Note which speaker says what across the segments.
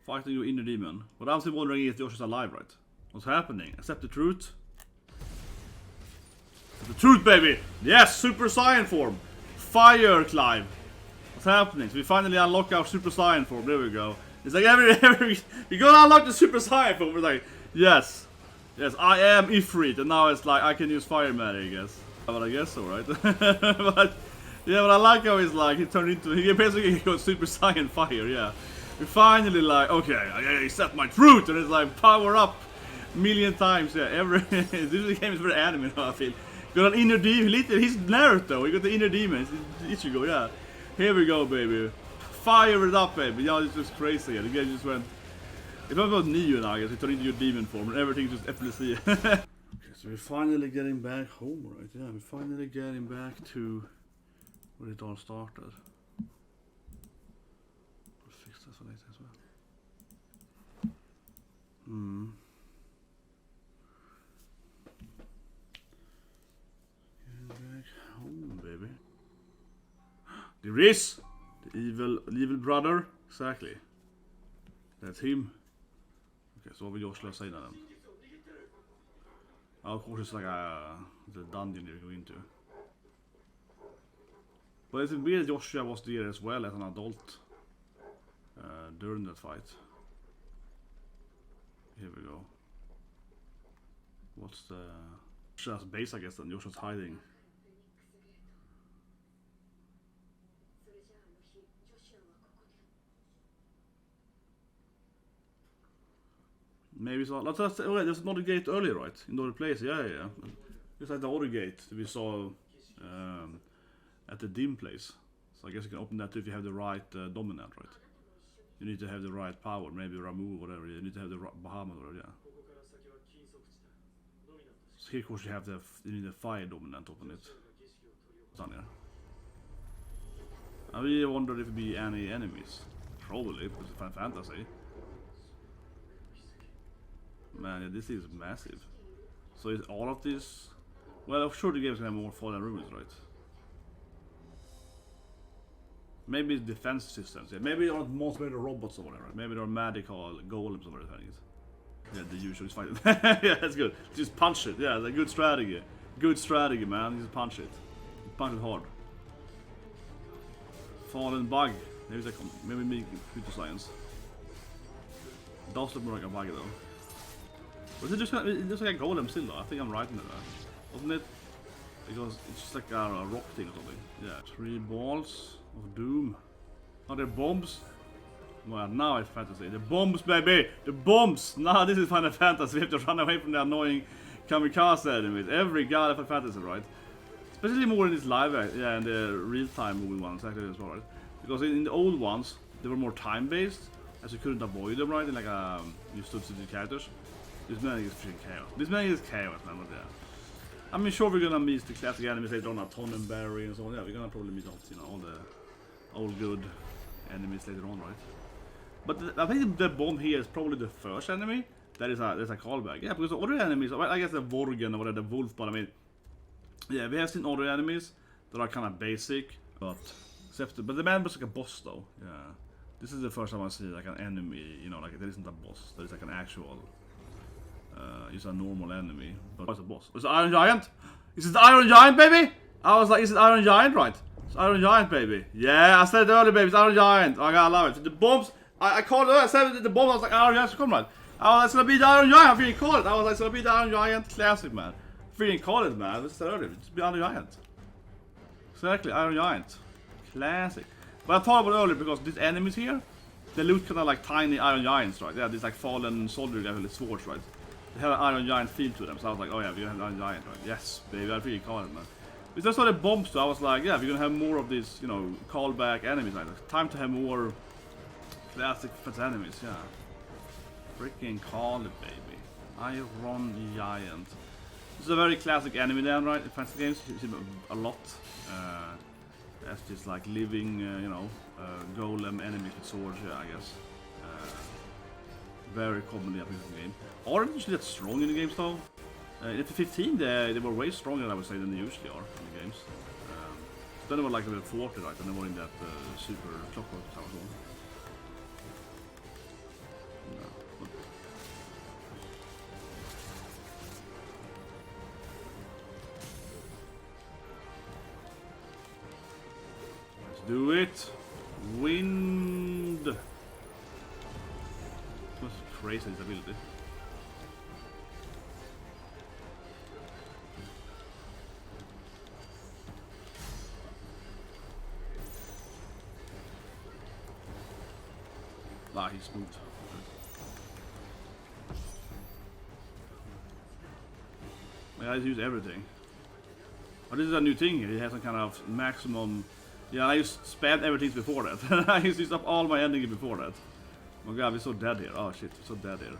Speaker 1: Fighting your inner demon. What I'm still wondering is Josh is alive, right? What's happening? Accept the truth. The truth, baby! Yes, Super Saiyan form! Fire, Clive! What's happening? So we finally unlock our Super Saiyan form. There we go. It's like every we gonna unlock the Super Saiyan form. We're like, yes. Yes, I am Ifrit. And now it's like, I can use Fire Matter, I guess. But I guess so, right? But, yeah, but I like how he's like, he turned into, he basically goes Super Saiyan Fire, yeah. We finally like, okay, I accept my truth. And it's like, power up a million times, yeah. This game is very anime now, I feel. Got an inner demon, he's Naruto, he got the inner demon, it's Ichigo, yeah. Here we go, baby. Fire it up, baby. Yeah, it's just crazy, yeah. The game just went... It's not about Neo now, I guess, he turned into your demon form and everything's just effortlessly. Okay, so we're finally getting back home, right? Yeah, we're finally getting back to where it all started. We'll fix this for later as well. Back home, baby. There is the evil brother. Exactly. That's him. Okay, so what will Josh say now then? Of course, it's like the dungeon you go into. But it's weird Joshua was there as well as an adult during that fight. Here we go. What's the Joshua's base, I guess, then Joshua's hiding. Maybe so. There's another gate earlier, right? In the other place, yeah. Just like the other gate that we saw at the dim place. So I guess you can open that too if you have the right dominant, right? You need to have the right power, maybe Ramu or whatever. You need to have the Bahamut or whatever, yeah. So here, of course, you need a fire dominant open it. It's on here. I really wonder if it'd be any enemies. Probably, because it's Final Fantasy. Man, yeah, this is massive. So is all of this... Well, I'm sure the game's gonna have more fallen ruins, right? Maybe it's defense systems, yeah. Maybe there are most better robots or whatever. Maybe there are magical golems or whatever. Yeah, the usual is fighting. Yeah, that's good. Just punch it. Yeah, that's a good strategy. Good strategy, man. Just punch it. Punch it hard. Fallen bug. Maybe make computer science. It does look more like a bug though. Was it just like a golem still though? I think I'm right in it, wasn't it? Because it's just like a rock thing or something. Yeah, 3 balls of doom. Are there bombs? Well, now it's fantasy. The bombs, baby! The bombs! Now this is Final Fantasy. We have to run away from the annoying kamikaze enemies. Every god of Final Fantasy, right? Especially more in this live, yeah, in the real-time moving ones, actually as well, right? Because in the old ones, they were more time-based, as you couldn't avoid them, right? In like you stood to the characters. This man is freaking chaos. This man is chaos, man. But yeah, I mean, sure we're gonna meet the classic enemies later on, Tonenberry and so on. Yeah, we're gonna probably meet all the old good enemies later on, right? But I think the bomb here is probably the first enemy. There's a callback. Yeah, because the other enemies, well, I guess the Vorgen or whatever, the wolf. But I mean, yeah, we have seen other enemies that are kind of basic, but the man was like a boss though. Yeah, this is the first time I see like an enemy. You know, like there isn't a boss. There is like an actual. It's a normal enemy, but it's a boss. Is it Iron Giant? Is it Iron Giant, baby? I was like, is it Iron Giant, right? It's Iron Giant, baby. Yeah, I said it earlier, baby. It's Iron Giant. I gotta love it. The bombs. I called it. I said the bomb. I was like, Iron Giant, come right. I was like, it's gonna be the Iron Giant. I freaking called it. I was like, it's gonna be the Iron Giant classic, man. Freaking called it, man. I said earlier. It's be Iron Giant. Exactly, Iron Giant. Classic. But I thought about it earlier because these enemies here, they look kind of like tiny Iron Giants, right? Yeah, these like fallen soldier level swords, right? They have an Iron Giant feel to them, so I was like, oh yeah, we're gonna have an Iron Giant, right? Yes, baby, I really call it, man. Because that's what the bombs do. I was like, yeah, we're gonna have more of these, you know, callback enemies like that. Time to have more classic enemies, yeah. Freaking call it, baby. Iron Giant. This is a very classic enemy then, right? In fantasy games, you see a lot. That's just like living, you know, golem enemies with swords, yeah, I guess. Very commonly appearing in the game. Aren't usually that strong in the games though. In 15 they were way stronger, I would say, than they usually are in the games. Then they were like level 40, right? And they were in that super clockwork tower zone. Do it! Wind! That's crazy his ability. Ah, he's moved. Yeah, he's used everything. Oh, this is a new thing here. He has some kind of maximum. Yeah, I used spammed everything before that. I used up all my ending before that. Oh my god, we're so dead here. Oh shit, we're so dead here.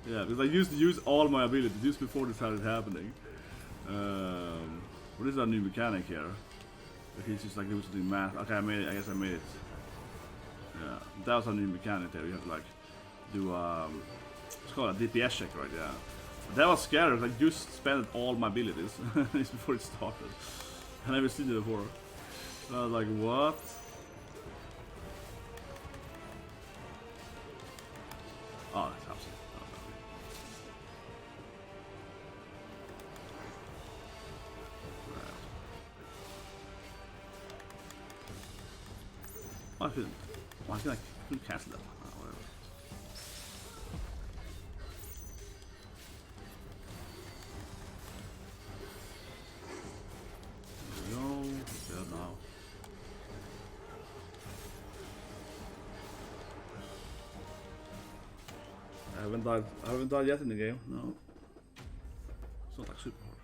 Speaker 1: Yeah, because I used to use all my abilities just before this started happening. What is a new mechanic here? He's just like doing something math. Okay, I made it. I guess I made it. Yeah, that was a new mechanic there. You have to like do it's called a DPS check, right? Yeah. But that was scary. I just spent all my abilities just before it started. I never seen it before. So I was like, what? Oh, that's absolutely. Oh, I couldn't. Why can I couldn't cancel that? Oh, whatever. No, dead now. I haven't died yet in the game. No. It's not like super hard.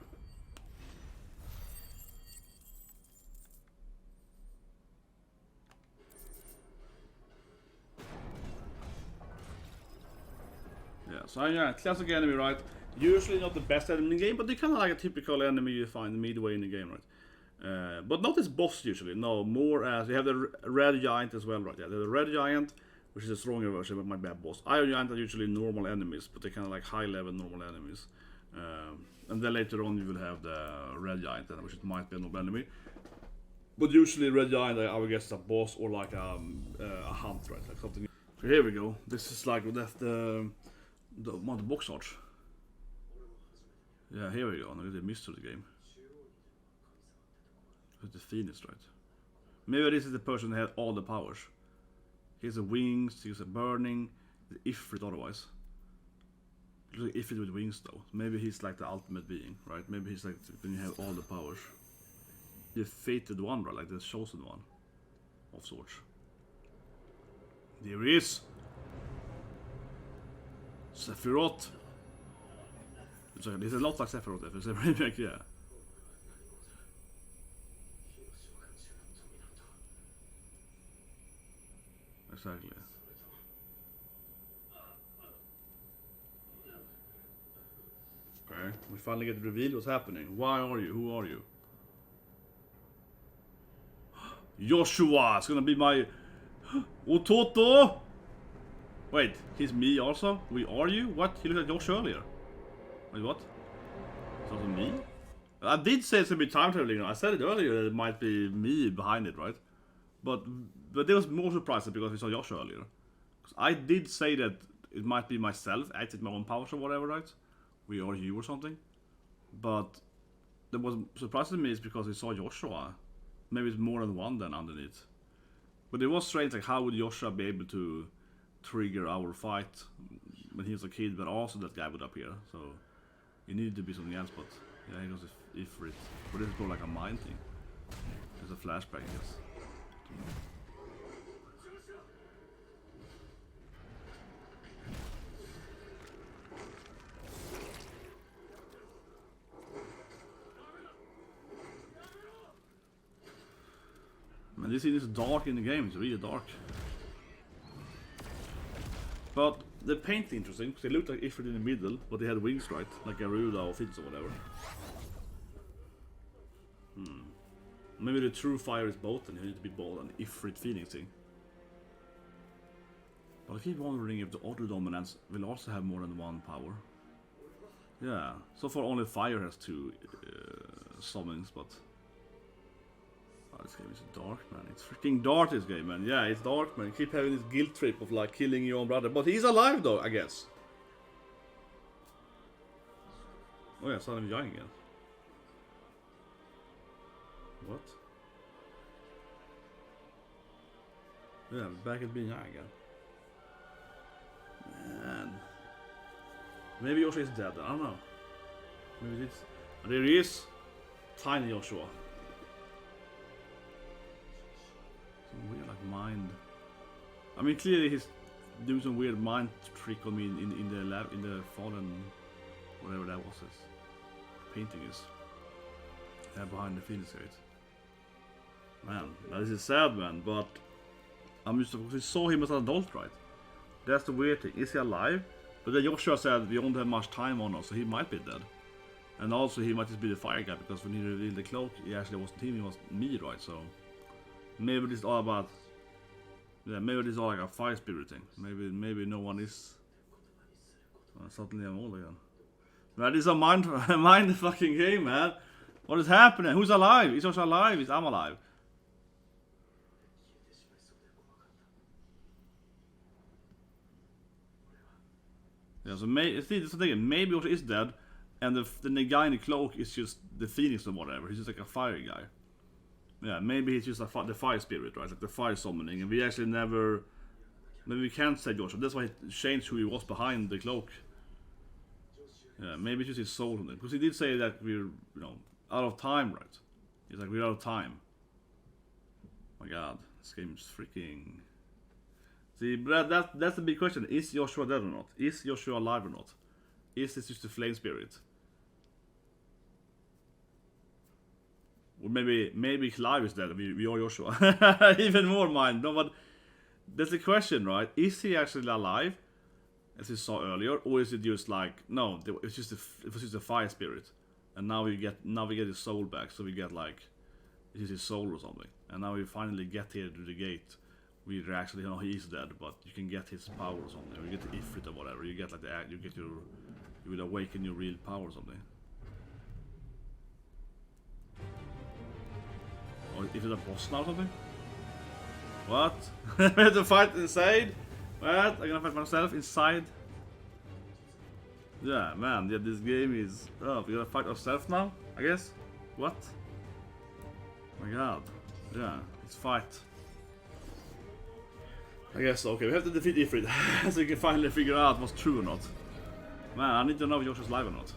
Speaker 1: Yeah, so yeah, classic enemy, right? Usually not the best enemy in the game, but they're kind of like a typical enemy you find midway in the game, right? But not as boss usually. No, more as you have the red giant as well, right? Yeah, the red giant, which is a stronger version, but might be a boss. Iron giant are usually normal enemies, but they're kind of like high-level normal enemies. And then later on you will have the red giant, which might be a normal enemy. But usually red giant, I would guess, is a boss or like a hunt, right? Like something. So here we go. This is like that's the box art. Yeah, here we go. Now the mystery of the game. It's the Phoenix, right? Maybe this is the person that had all the powers. He has the wings, he has a burning, the Ifrit otherwise. Looks like Ifrit with wings though. Maybe he's like the ultimate being, right? Maybe he's like when you have all the powers. The fated one, right? Like the chosen one. Of sorts. There he is! Sephiroth! There's a lot like Sephiroth if it's a remake, yeah. Exactly. Okay, we finally get revealed what's happening. Why are you? Who are you? Joshua! It's gonna be my... Ototo! Wait, he's me also? We are you? What? He looked like Josh earlier. Wait, what? It's also me? I did say it's gonna be time traveling. I said it earlier that it might be me behind it, right? But there was more surprises because we saw Josh earlier. I did say that it might be myself, acted my own powers or whatever, right? We are you or something. But that was surprising me is because we saw Joshua. Maybe it's more than one then underneath. But it was strange, like how would Joshua be able to trigger our fight when he was a kid, but also that guy would appear. So it needed to be something else, but yeah, he was Ifrit. But this is more like a mind thing. It's a flashback, I guess. Man, this scene is dark in the game, it's really dark. But the paint is interesting, because they looked like Ifrit in the middle, but they had wings, right? Like Garuda or Fitz or whatever. Maybe the true fire is both, and you need to be both an Ifrit Phoenix thing. But I keep wondering if the other dominants will also have more than one power. Yeah, so far only fire has two summons, but... Oh, this game is dark, man. It's freaking dark, this game, man. Yeah, it's dark, man. You keep having this guilt trip of, like, killing your own brother. But he's alive, though, I guess. Oh, yeah, son of a giant again. What? Yeah, back at being young again. Man. Maybe Joshua is dead, I don't know. Maybe it's... There he is. Tiny Joshua. Some weird like mind... I mean clearly he's doing some weird mind trick on me in the lab, in the fallen... Whatever that was, his painting is. Behind the Phoenix Gate. Man, this is sad, man, but... I'm just because we saw him as an adult, right? That's the weird thing. Is he alive? But then Joshua said we don't have much time on us, so he might be dead. And also he might just be the fire guy, because when he revealed the cloak, he actually wasn't him, he was me, right? So maybe this is all about... Yeah, maybe this is all like a fire spirit thing. Maybe no one is... Suddenly I'm old again. Man, this is a mind fucking game, man. What is happening? Who's alive? Is Joshua alive? Is I'm alive? Yeah, so maybe Joshua is dead, and the guy in the cloak is just the Phoenix or whatever. He's just like a fire guy. Yeah, maybe he's just the fire spirit, right? Like the fire summoning, and we actually never... Maybe we can't say Joshua. That's why he changed who he was behind the cloak. Yeah, maybe it's just his soul on it. Because he did say that we're, out of time, right? He's like, we're out of time. My god, this game is freaking... See, but that's the big question. Is Joshua dead or not? Is Joshua alive or not? Is this just a flame spirit? Or maybe Clive is dead and we are Joshua. Even more mind. No, but that's the question, right? Is he actually alive, as we saw earlier, or is it just like no? It was just a fire spirit, and now we get his soul back. So we get like it's just his soul or something, and now we finally get here to the gate. We actually he is dead, but you can get his power or something. Or you get the Ifrit or whatever. You get like you will awaken your real power or something. Or is it a boss now or something? What? We have to fight inside? What? I'm gonna fight myself inside? Yeah, man. Yeah, this game is... Oh, we gotta fight ourselves now? I guess? What? Oh my god. Yeah, let's fight. I guess so. Okay, we have to defeat Ifrit. So we can finally figure out what's true or not. Man, I need to know if Joshua's alive or not.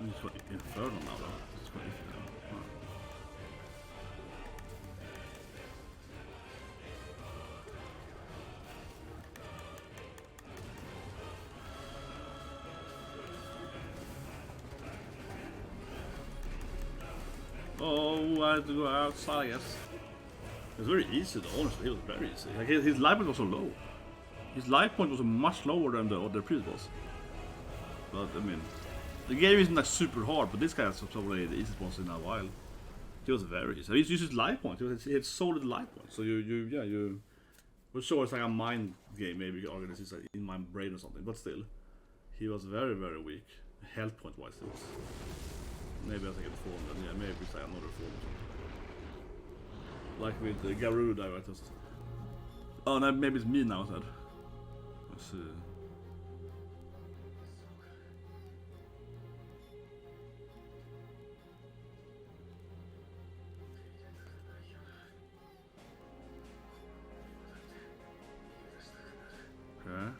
Speaker 1: This is what Infernal now though. This is what Ifrit now. Oh, I had to go outside, I guess. It was very easy though, honestly, it was very easy. Like his life point was so low. His life point was much lower than the other previous boss. But, I mean, the game isn't like super hard, but this guy is probably the easiest boss in a while. He was very easy. He used his life point, he had so little life points. So you... We're sure it's like a mind game, maybe you organize this like in my brain or something, but still. He was very, very weak. Health point wise, it was... Maybe I think it's form, then yeah, maybe it's like another form or something. Like with Garuda, I just... Oh no, maybe it's me now instead. Let's see. Okay.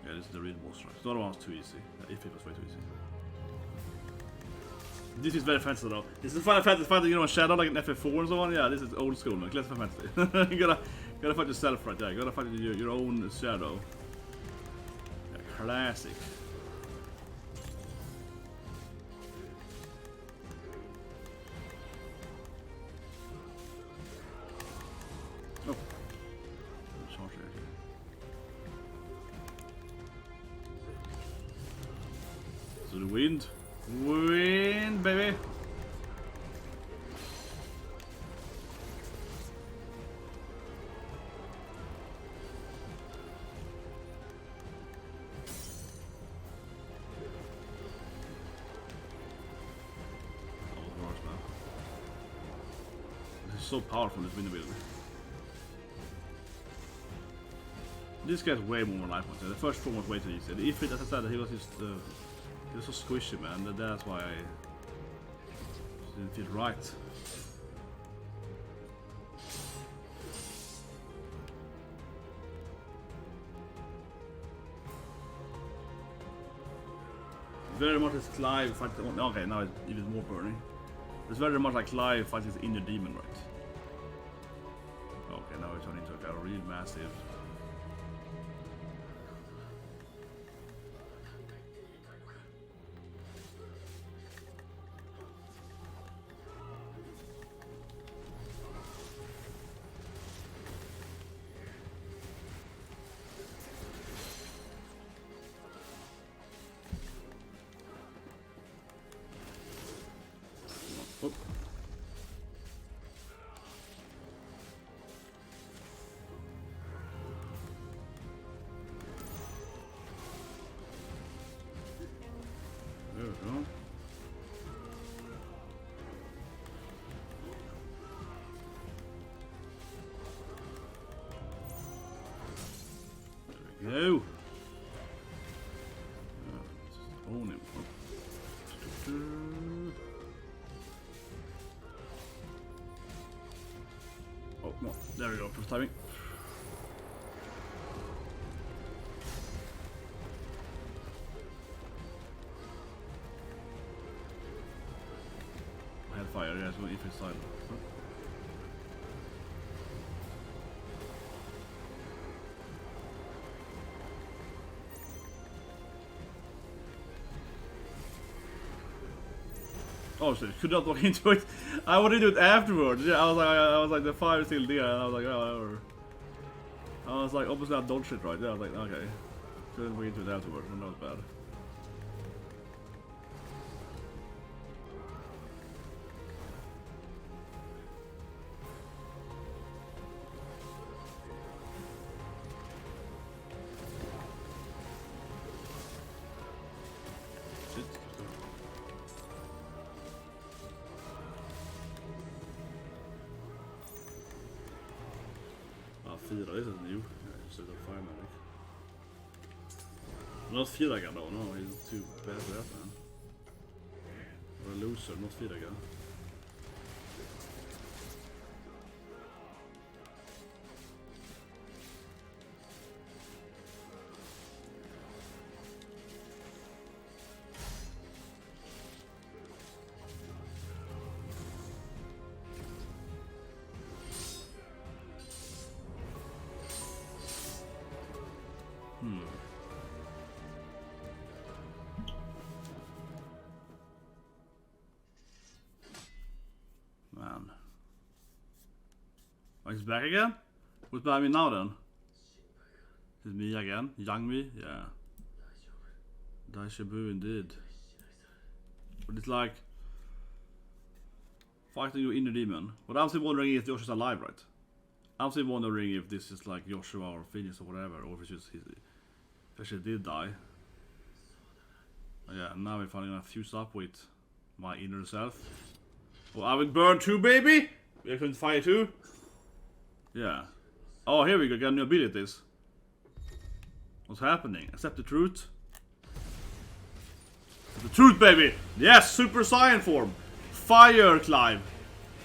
Speaker 1: Yeah, this is the real boss, right? The other one was too easy. If it was way too easy. This is very fancy though. This is Final Fantasy fighting, Shadow like an FF4 and so on. Yeah, this is old school, like let's Final Fantasy. you gotta fight yourself right there. You gotta fight your own shadow. Yeah, classic. Oh. Charge here. So the wind. Wind, baby! This is so powerful, this wind ability. this guy's way more life points. The first form was way too easy. The Ifrit, as I said, he was just he was so squishy, man. That's why I didn't feel right. Very much as Clive fighting. Okay, now it's even more burning. It's very much like Clive fighting his inner demon, right? Okay, now it's turning into like a real massive. Oh. There we go. There we go. Just own him. Oh no, there we go, first timing. I had fire, yeah, so if it's silent. Oh shit, could not walk into it. I wanted to do it afterwards. Yeah, I was like the fire is still there, and I was like, oh, whatever. I was like, obviously I dodged it right. Yeah, I was like, okay. Couldn't walk into it afterwards, and that was bad. Shit. Fyra, this is new. Just a fire medic. Not fyra gun though, no, he's too bad for that, man. Or a loser, not fyra gun. Man. Oh, he's back again? Who's behind me now then? Is it me again? Young me? Yeah. Daishabu indeed. But it's like fighting your inner demon. But I'm still wondering if Joshua's alive, right? I'm still wondering if this is like Joshua or Phineas or whatever, or if it's just his, if actually did die. Yeah, now we're finally gonna fuse up with my inner self. Well, I will burn too, baby! We can fire too. Yeah. Oh, here we go, got new abilities. What's happening? Accept the truth. The truth, baby! Yes, Super Saiyan form! Fire, Clive!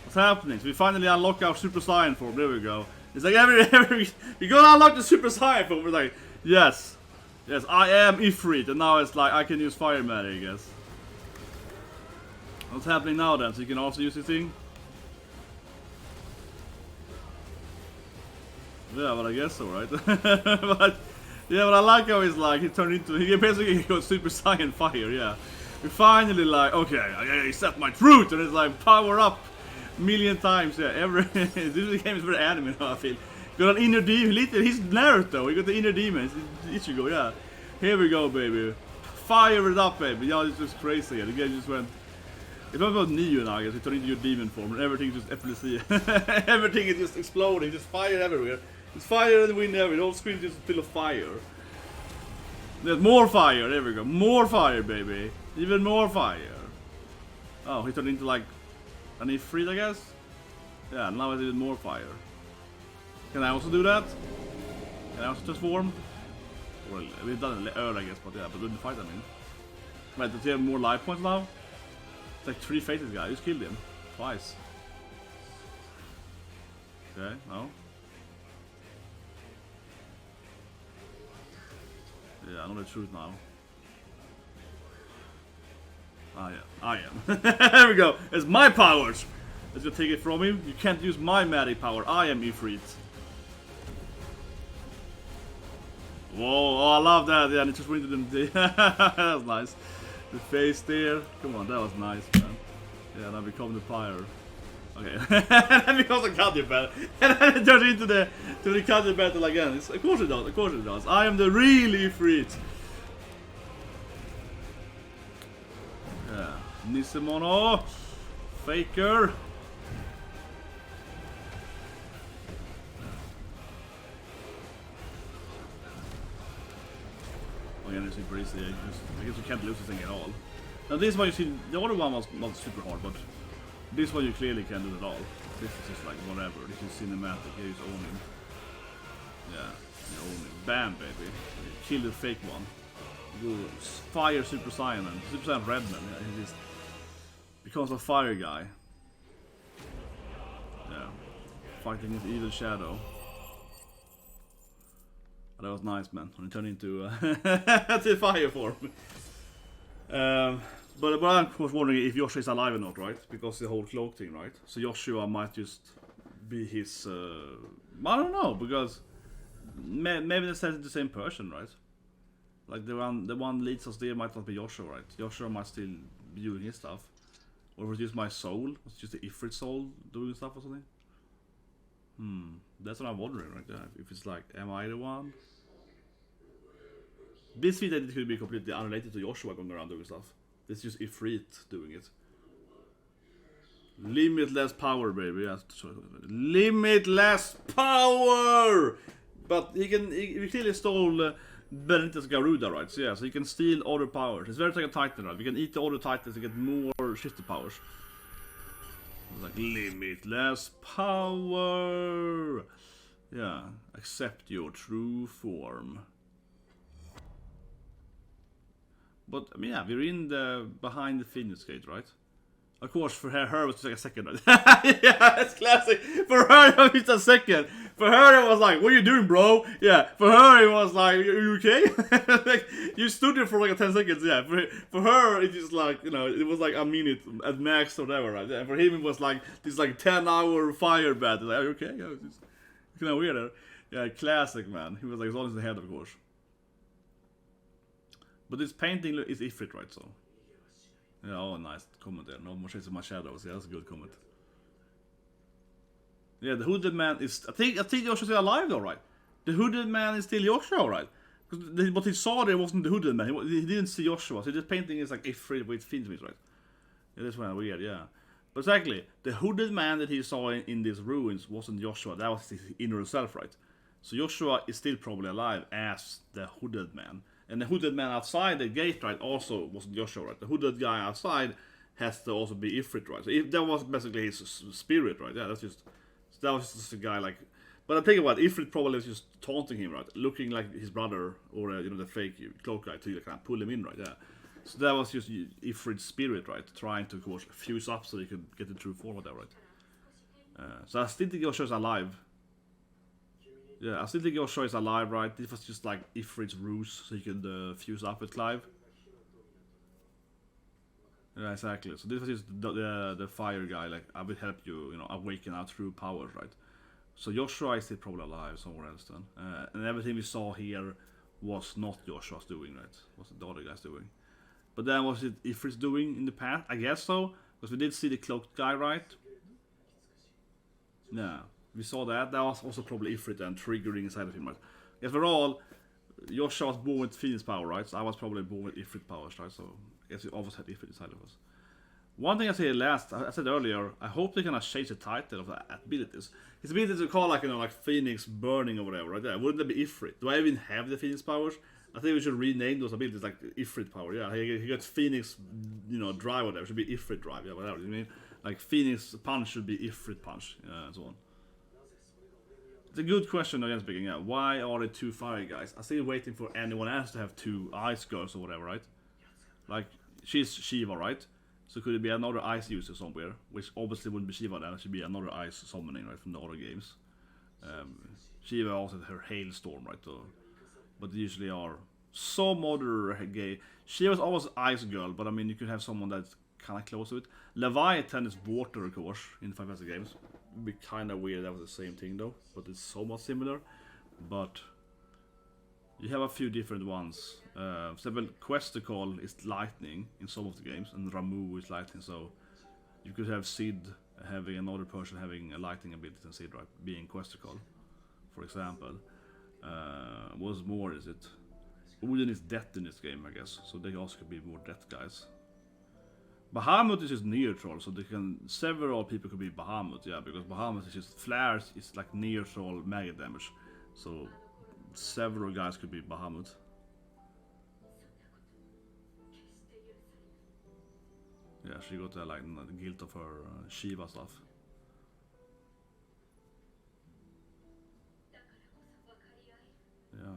Speaker 1: What's happening? So we finally unlock our Super Saiyan form, there we go. It's like every we gonna unlock the Super Saiyan form, we're like, yes. Yes, I am Ifrit, and now it's like, I can use Fire Matter, I guess. What's happening now then? So you can also use this thing? Yeah, but I guess so, right? but yeah, but I like how he's like, he turned into, he basically got Super Saiyan Fire, yeah. We finally like, okay, I accept my truth, and it's like, power up a million times, yeah. This game is very anime now, I feel. Got an inner demon, he's Naruto, he got the inner demon, it's Ichigo, yeah. Here we go, baby. Fire it up, baby. Yeah, it's just crazy, the game just went. It's not about Neo now, I guess. He turned into your demon form and everything just effortlessly. Everything is just exploding, just fire everywhere. It's fire in the wind everywhere. The whole screen is just full of fire. There's more fire, there we go. More fire, baby. Even more fire. Oh, he turned into like an Ifrit, I guess? Yeah, now it's even more fire. Can I also do that? Can I also transform? Well, we've done it earlier, I guess, but yeah, but in the fight, I mean. Right, does he have more life points now? It's like 3 faces guy, I just killed him. Twice. Okay, no. Yeah, I know the truth now. Ah, yeah, I am. There we go. It's my powers. Let's go take it from him. You can't use my magic power. I am Ifrit. Whoa, oh, I love that. Yeah, and it just went to them. That was nice. The face there. Come on, that was nice, man. Yeah, now become the pyre. Okay, and then becomes a Cuddy battle. And then it turns into the Cuddy battle again. Of course it does, of course it does. I am the real Ifrit. Yeah, Nissemono. Faker. Again, it's super easy. I guess you can't lose this thing at all. Now this one you see, the other one was not super hard, but this one you clearly can do it all. This is just like whatever. This is cinematic. Here is owning. Yeah, you own it. Bam, baby. You kill the fake one. You go fire Super Saiyan and Super Saiyan Redman. Yeah, he just becomes a fire guy. Yeah, fighting his evil shadow. That was nice, man. When it turned into the fire form. But I'm of course wondering if Joshua is alive or not, right? Because the whole cloak thing, right? So Joshua might just be his. I don't know, because maybe they're the same person, right? Like the one leads us there might not be Joshua, right? Joshua might still be doing his stuff, or was it just my soul? Was it just the Ifrit soul doing stuff or something? That's what I'm wondering right there. If it's like, am I the one? This feed edit could be completely unrelated to Joshua going around doing stuff. This is just Ifrit doing it. Limitless power, baby. Yeah, limitless power! But he clearly stole Benedicta's Garuda, right? So yeah, so he can steal other powers. It's very like a Titan, right? We can eat the other Titans to get more shifted powers. It's like limitless power. Yeah, accept your true form. But I mean, yeah, we're in the behind the Phoenix Gate, right? Of course, for her it was just like a second, right? Yeah, it's classic. For her, it was just a second. For her, it was like, "What are you doing, bro?" Yeah. For her, it was like, "Are you okay?" Like, you stood there for like 10 seconds. Yeah. For her, it just like, you know, it was like a minute at max or whatever, right? Yeah. For him, it was like this like 10-hour fire battle. Like, are you okay? Yeah, it's kind of weird. Yeah, classic, man. He was like, as long as the head, of course. But this painting is Ifrit, right? So. Yeah, oh, nice comment there. No more shades of my shadows. Yeah, that's a good comment. Yeah, the hooded man is. I think Yoshi's still alive, though, right? The hooded man is still Yoshua, right? Because what he saw there wasn't the hooded man. He didn't see Yoshua. So this painting is like Ifrit with Phoenix, right? Yeah, that's kind of weird, yeah. But exactly, the hooded man that he saw in these ruins wasn't Joshua. That was his inner self, right? So Joshua is still probably alive as the hooded man. And the hooded man outside the gate, right, also wasn't Joshua, right? The hooded guy outside has to also be Ifrit, right? So if that was basically his spirit, right? Yeah, that was just a guy like. But I think about it, Ifrit probably was just taunting him, right? Looking like his brother or you know, the fake cloak guy to kind of pull him in, right? Yeah. So that was just Ifrit's spirit, right? Trying to, of course, fuse up so he could get the true form, whatever, right? So I still think Joshua's alive. Yeah, I still think Joshua is alive, right? This was just like Ifrit's ruse so he could fuse up with Clive. Yeah, exactly. So this was just the fire guy, like, I will help you, you know, awaken our true powers, right? So Joshua is still probably alive somewhere else then. And everything we saw here was not Joshua's doing, right? Was the other guy's doing. But then was it Ifrit's doing in the past? I guess so. Because we did see the cloaked guy, right? Yeah. We saw that. That was also probably Ifrit and triggering inside of him, right? If we're all, Joshua was born with Phoenix power, right? So I was probably born with Ifrit powers, right? So I guess we always had Ifrit inside of us. One thing I said earlier, I hope they kind of change the title of the abilities. His abilities are called like, you know, like Phoenix Burning or whatever, right? Yeah, wouldn't that be Ifrit? Do I even have the Phoenix powers? I think we should rename those abilities like Ifrit power. Yeah, he gets Phoenix, you know, drive or whatever. It should be Ifrit drive, yeah, whatever. You mean like Phoenix punch should be Ifrit punch, and so on. a good question again speaking, yeah. Why are there 2 fire guys? I'm still waiting for anyone else to have 2 ice girls or whatever, right? Like, she's Shiva, right? So could it be another ice user somewhere? Which obviously wouldn't be Shiva then, it should be another ice summoning, right, from the other games. Shiva also had her hailstorm, right? But they usually are some other gay. Shiva's always ice girl, but I mean you could have someone that's kinda close to it. Leviathan is water, of course, in Final Fantasy games. It'd be kinda weird that was the same thing though, but it's somewhat similar. But you have a few different ones. For example, Questical is lightning in some of the games, and Ramu is lightning, so you could have Sid having another person having a lightning ability than Sid, right? Being Questical, for example. What's more is it? Odin is death in this game, I guess, so they also could be more death guys. Bahamut is just neutral, so they can several people could be Bahamut, yeah, because Bahamut is just flares, it's like neutral mega damage. So several guys could be Bahamut. Yeah, she got like the guilt of her Shiva stuff. Yeah.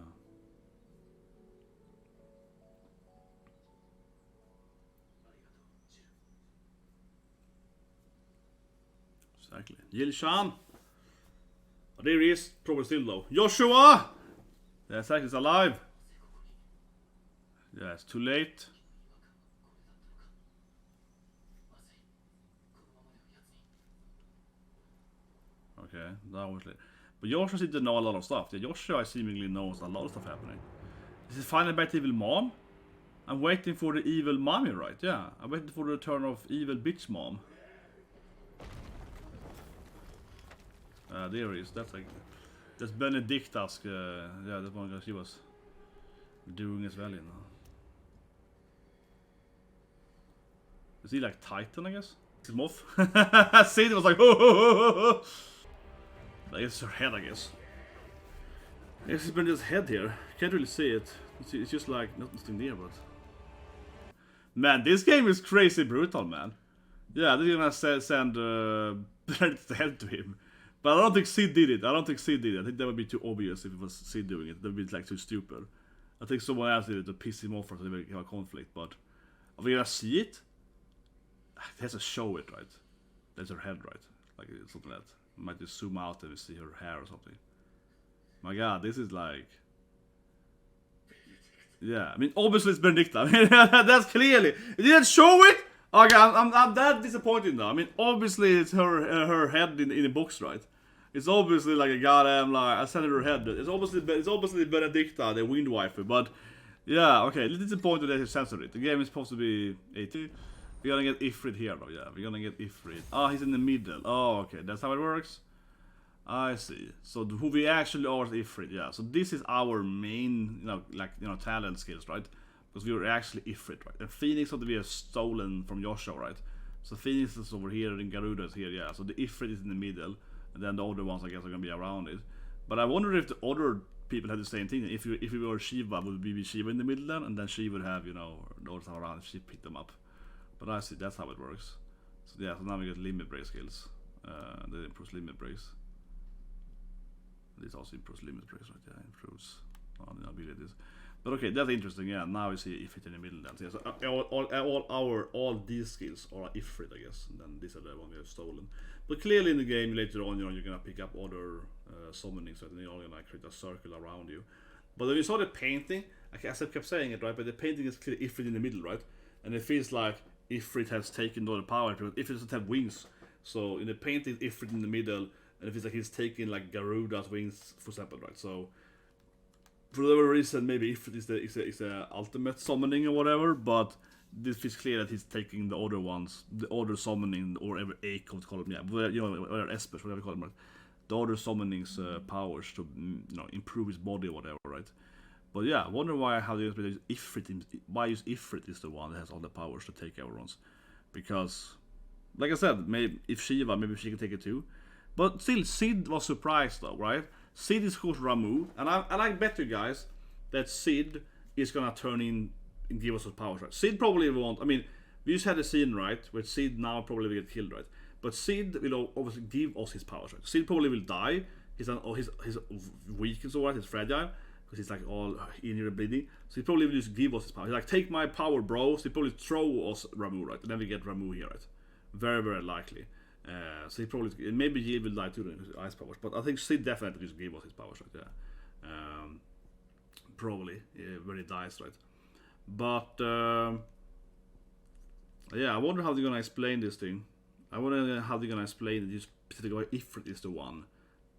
Speaker 1: Exactly. Yilshan! Oh, there he is, probably still though. Joshua! Yeah, exactly, he's alive. Yeah, it's too late. Okay, that was late. But Joshua seems to know a lot of stuff. Yeah, Joshua seemingly knows a lot of stuff happening. This is finally back to evil mom? I'm waiting for the evil mommy, right? Yeah, I'm waiting for the return of evil bitch mom. There he is. That's Benedicta's. Yeah, that's one guy she was doing as well, you know. Is he like Titan, I guess? His moth. Sayin was like, oh. It's her head, I guess. It's been his head here. Can't really see it. It's just like nothing there, but man, this game is crazy brutal, man. Yeah, they're gonna send Benedicta Head to him. But I don't think Sid did it. I think that would be too obvious if it was Sid doing it. That would be like too stupid. I think someone else did it to piss him off or so they have a conflict. But are we gonna see it? It has to show it, right? That's her head, right? Like something like that. Might just zoom out and we see her hair or something. My God, this is like, yeah. I mean, obviously it's Benedicta. I mean, that's clearly. It didn't show it. Okay, I'm that disappointed now. I mean, obviously it's her head in the box, right? It's obviously like a goddamn like I said her head. It's obviously Benedicta, the wind waifu. But yeah, okay, a little disappointed that they censored it. The game is supposed to be 80. We're gonna get Ifrit here though. Yeah, we're gonna get Ifrit. Oh, he's in the middle. Oh, okay, that's how it works. I see. So who we actually are is Ifrit. Yeah. So this is our main, talent skills, right? Because we were actually Ifrit, right? And Phoenix that we have stolen from Joshua, right? So Phoenix is over here and Garuda is here, yeah. So the Ifrit is in the middle, and then the other ones I guess are gonna be around it. But I wonder if the other people had the same thing. If we were Shiva, would we be Shiva in the middle then? And then she would have, the others around if she picked them up. But I see, that's how it works. So yeah, so now we get limit break skills. That improves limit breaks. This also improves limit breaks, right? Yeah, improves the abilities. But okay, that's interesting. Yeah, now we see Ifrit in the middle. Then. So yeah, so all these skills are Ifrit, I guess. And then these are the ones we have stolen. But clearly in the game later on, you're gonna pick up other summonings, right? And you're gonna create a circle around you. But when you saw the painting, I kept saying it, right? But the painting is clearly Ifrit in the middle, right? And it feels like Ifrit has taken all the power. But Ifrit doesn't have wings, so in the painting, Ifrit in the middle, and it feels like he's taking like Garuda's wings, for example, right? So for whatever reason, maybe Ifrit is the ultimate summoning or whatever, but this is clear that he's taking the other ones, the other summoning, or whatever Eikon call them, yeah, or Espers, whatever you call them, right? The other summoning's powers to improve his body or whatever, right? But yeah, I wonder how they use Ifrit. Why is Ifrit is the one that has all the powers to take everyone's? Because, like I said, maybe if Shiva, maybe she can take it too. But still, Sid was surprised though, right? Sid is called Ramu, and I bet you guys that Sid is gonna turn in and give us his powers, right? Sid probably won't. I mean, we just had a scene, right, where Sid now probably will get killed, right? But Sid will obviously give us his powers, right? Sid probably will die. he's weak and so on. He's fragile because he's like all in here bleeding. So he probably will just give us his power. He's like, take my power, bro. So he probably throw us Ramuh, right? And then we get Ramuh here, right? Very, very likely. So he probably, maybe he will die too with his ice powers, but I think Sid definitely just gave us his powers, right? Yeah, probably when he dies, right? But yeah, I wonder how they're gonna explain this thing. I wonder how they're gonna explain that this specific way Ifrit is the one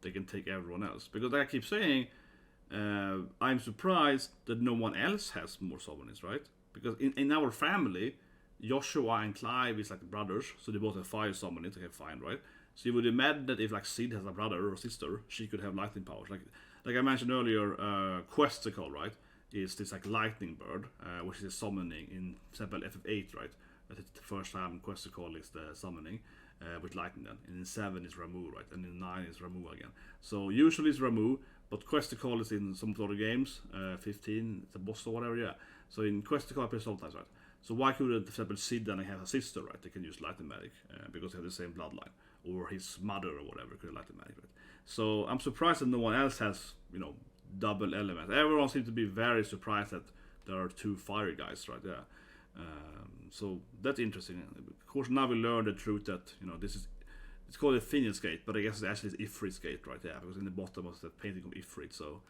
Speaker 1: they can take everyone else, because like I keep saying, I'm surprised that no one else has more summons, right? Because in our family, Joshua and Clive is like brothers, so they both have fire summonings. Okay, fine, right? So you would imagine that if like Sid has a brother or sister, she could have lightning powers. Like I mentioned earlier, Questicle, right, is this like lightning bird, which is summoning in, for example, FF8, right? That's the first time Questicle is the summoning with lightning then. And in 7 is Ramuh, right? And in 9 is Ramuh again. So usually it's Ramuh, but Questicle is in some other games. 15, it's a boss or whatever, yeah. So in Questicle I play sometimes, right? So why couldn't, for example, Sid and have a sister, right? They can use lightning magic because they have the same bloodline, or his mother or whatever could have lightning magic, right? So I'm surprised that no one else has, double elements. Everyone seems to be very surprised that there are 2 fire guys, right? Yeah. So that's interesting. Of course, now we learn the truth that this is, it's called a Phineas gate, but I guess it actually is Ifrit's gate, right? Yeah, because in the bottom was that painting of Ifrit, so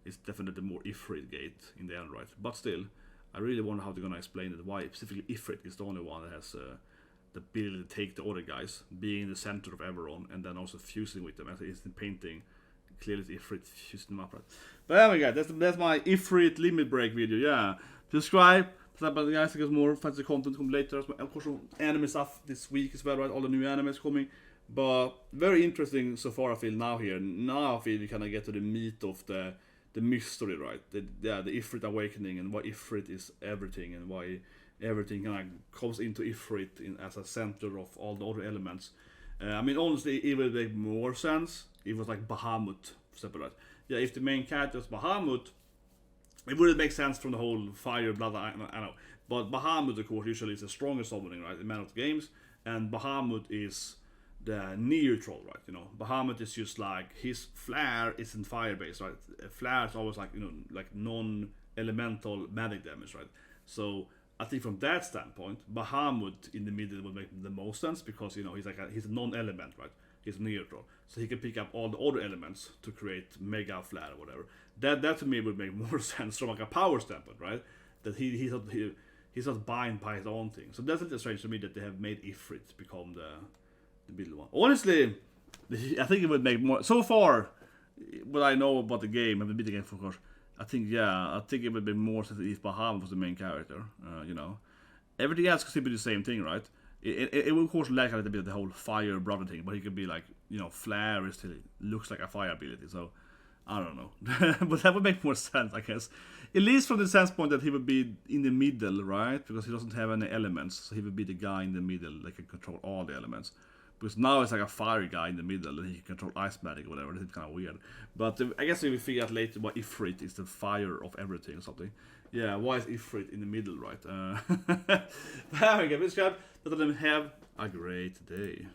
Speaker 1: it's definitely more Ifrit gate in the end, right? But still, I really wonder how they're gonna explain it. Why specifically Ifrit is the only one that has the ability to take the other guys, being in the center of everyone, and then also fusing with them. As it's in painting, clearly it's Ifrit fusing them up, right? But anyway, guys, that's my Ifrit limit break video. Yeah, subscribe. But guys, because more fantasy content come later. Of course, anime stuff this week as well, right? All the new animes coming. But very interesting so far, I feel now here. Now I feel we kind of get to the meat of the mystery, right? The Ifrit awakening, and why Ifrit is everything, and why everything kind of comes into Ifrit as a center of all the other elements. I mean, honestly, it would make more sense if it was like Bahamut, for example, right? Yeah, if the main character was Bahamut, it wouldn't make sense from the whole fire blood. I know, but Bahamut, of course, usually is the strongest summoning, right? In Man of the Games, and Bahamut is the neutral, right? Bahamut is just like his flare is in fire base, right? Flare is always like like non-elemental magic damage, right? So I think from that standpoint, Bahamut in the middle would make the most sense because he's a non-element, right? He's neutral, so he can pick up all the other elements to create mega flare or whatever. That to me would make more sense from like a power standpoint, right? That he's not bound by his own thing. So that's a little strange to me that they have made Ifrit become the middle one. Honestly, I think it would make more. So far, what I know about the game, I've been the game of course. I think it would be more sense if Bahamut was the main character. Everything else could still be the same thing, right? It will of course lack a little bit of the whole fire brother thing, but he could be like flare is still looks like a fire ability. So I don't know, but that would make more sense, I guess. At least from the sense point that he would be in the middle, right? Because he doesn't have any elements, so he would be the guy in the middle that can control all the elements. Because now it's like a fiery guy in the middle and he can control ice magic or whatever. It's kind of weird. But I guess we will figure out later why Ifrit is the fire of everything or something. Yeah, why is Ifrit in the middle, right? But anyway, subscribe. Let them have a great day.